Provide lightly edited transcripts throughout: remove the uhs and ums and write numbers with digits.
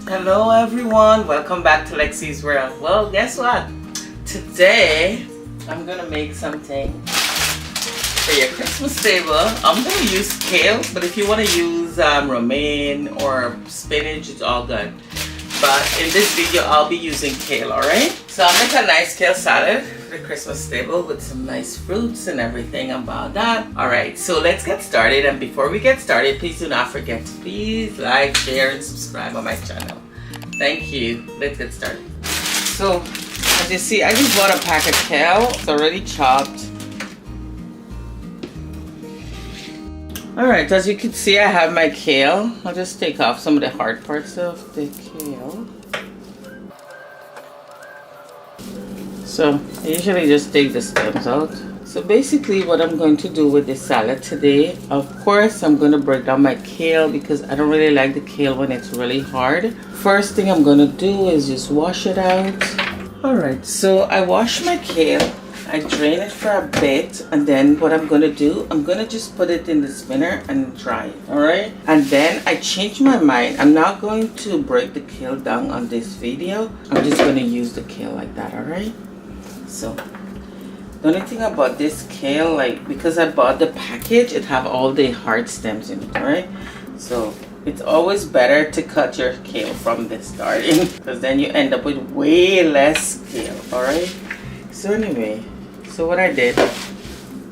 Hello everyone, welcome back to LEXI'S world. Well, guess what? Today I'm gonna make something for your Christmas table. I'm gonna use kale, but if you want to use romaine or spinach, it's all good. But in this video I'll be using kale, alright? So I'll make a nice kale salad for the Christmas table with some nice fruits and everything about that. Alright, so let's get started, and before we get started, please do not forget to please like, share, and subscribe on my channel. Thank you. Let's get started. So as you see, I just bought a pack of kale. It's already chopped. Alright, as you can see, I have my kale. I'll just take off some of the hard parts of the kale. So I usually just take the stems out. So basically what I'm going to do with this salad today, of course I'm going to break down my kale because I don't really like the kale when it's really hard. First thing I'm going to do is just wash it out. Alright, so I wash my kale. I drain it for a bit, and then what I'm going to do, I'm going to just put it in the spinner and dry it. Alright, and then I changed my mind. I'm not going to break the kale down on this video. I'm just going to use the kale like that. Alright, so the only thing about this kale, like, because I bought the package, it have all the hard stems in it. Alright, so it's always better to cut your kale from the starting, because then you end up with way less kale. Alright, so anyway, so what I did,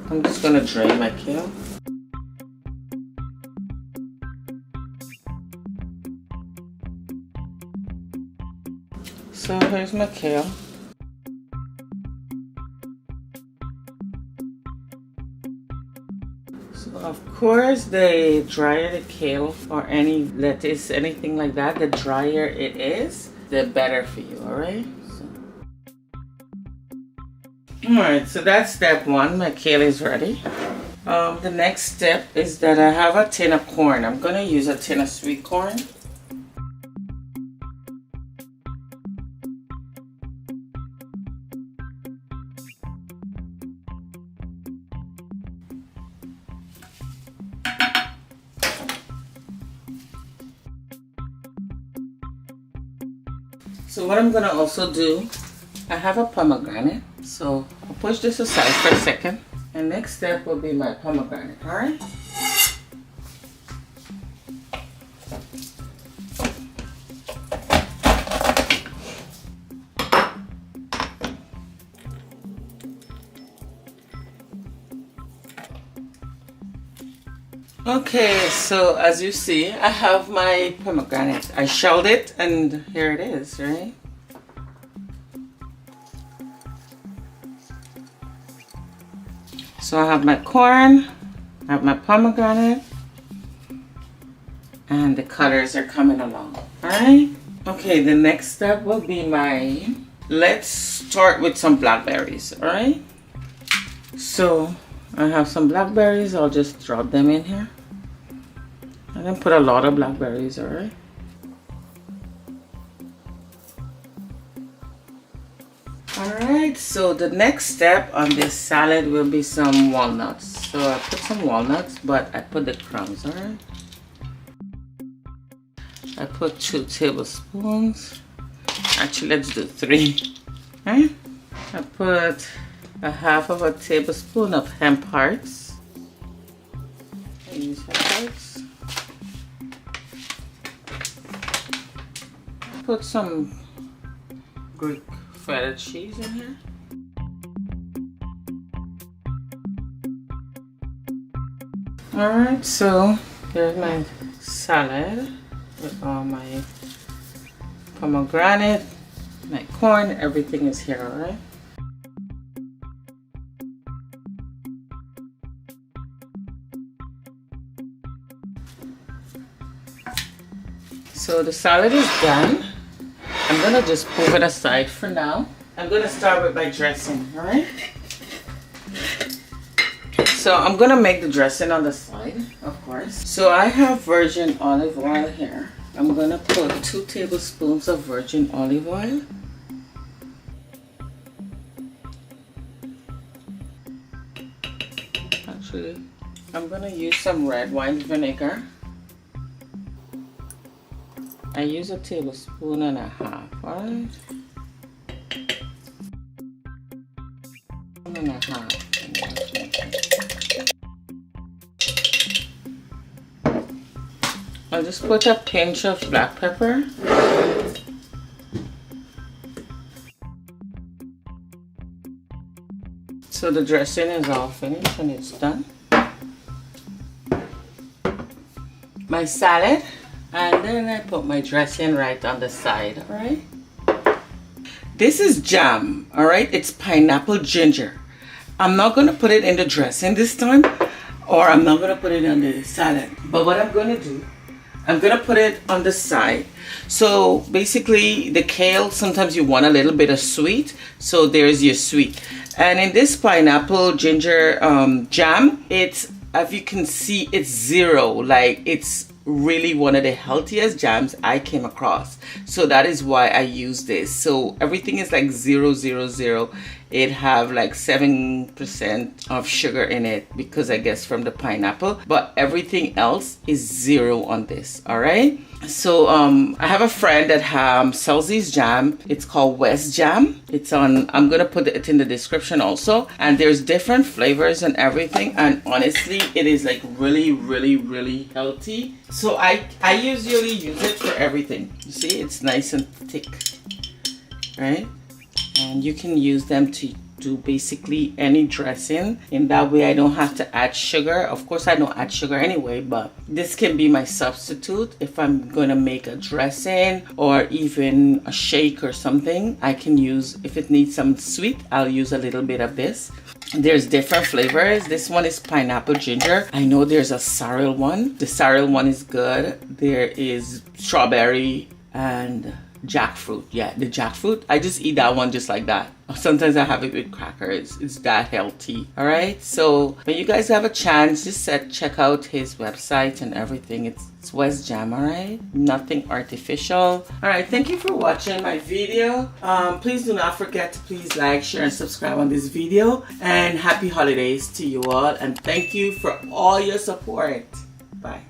I'm just gonna drain my kale. So here's my kale. Of course, the drier the kale or any lettuce, anything like that, the drier it is, the better for you. Alright, alright, so that's step one. My kale is ready. The next step is that I have a tin of corn. I'm gonna use a tin of sweet corn. So what I'm gonna also do, I have a pomegranate, so I'll push this aside for a second, and next step will be my pomegranate. All right. Okay, so as you see, I have my pomegranate. I shelled it, and here it is, right? So I have my corn, I have my pomegranate, and the colors are coming along. Alright? Okay, the next step will be let's start with some blackberries. Alright? So I have some blackberries. I'll just drop them in here. I didn't put a lot of blackberries. Alright? Alright, so the next step on this salad will be some walnuts. So I put some walnuts, but I put the crumbs. Alright? I put 2 tablespoons. Actually, let's do 3. Alright? I put a half of a tablespoon of hemp hearts. I use hemp hearts. Put some Greek feta cheese in here. Alright, so here's my salad with all my pomegranate, my corn, everything is here. Alright. So the salad is done. I'm gonna just move it aside for now. I'm gonna start with my dressing, alright? So I'm gonna make the dressing on the side, of course. So I have virgin olive oil here. I'm gonna put 2 tablespoons of virgin olive oil. Actually, I'm gonna use some red wine vinegar. I use a tablespoon and a half, alright? And a half. I'll just put a pinch of black pepper. So the dressing is all finished and it's done. My salad, and then I put my dressing right on the side, alright? This is jam, alright? It's pineapple ginger. I'm not gonna put it in the dressing this time, or I'm not gonna put it on the salad. But what I'm gonna do, I'm gonna put it on the side. So basically the kale, sometimes you want a little bit of sweet, so there's your sweet. And in this pineapple ginger jam, it's, as you can see, it's zero. Like, it's really one of the healthiest jams I came across. So that is why I use this. So everything is like 000. It have like 7% of sugar in it, because I guess from the pineapple, but everything else is 0 on this. All right. So I have a friend that sells this jam. It's called West Jam. It's on, I'm gonna put it in the description also, and there's different flavors and everything, and honestly it is like really healthy. So I usually use it for everything. You see, it's nice and thick, right? And you can use them to do basically any dressing. In that way I don't have to add sugar. Of course I don't add sugar anyway, but this can be my substitute if I'm gonna make a dressing or even a shake or something. I can use, if it needs some sweet, I'll use a little bit of this. There's different flavors. This one is pineapple ginger. I know there's a sorrel one. The sorrel one is good. There is strawberry and jackfruit. Yeah, the jackfruit, I just eat that one just like that. Sometimes I have it with crackers. It's that healthy. All right, so when you guys have a chance, just check out his website and everything. It's West Jam. All right, nothing artificial. All right, thank you for watching my video. Please do not forget to please like, share, and subscribe on this video, and happy holidays to you all, and thank you for all your support. Bye.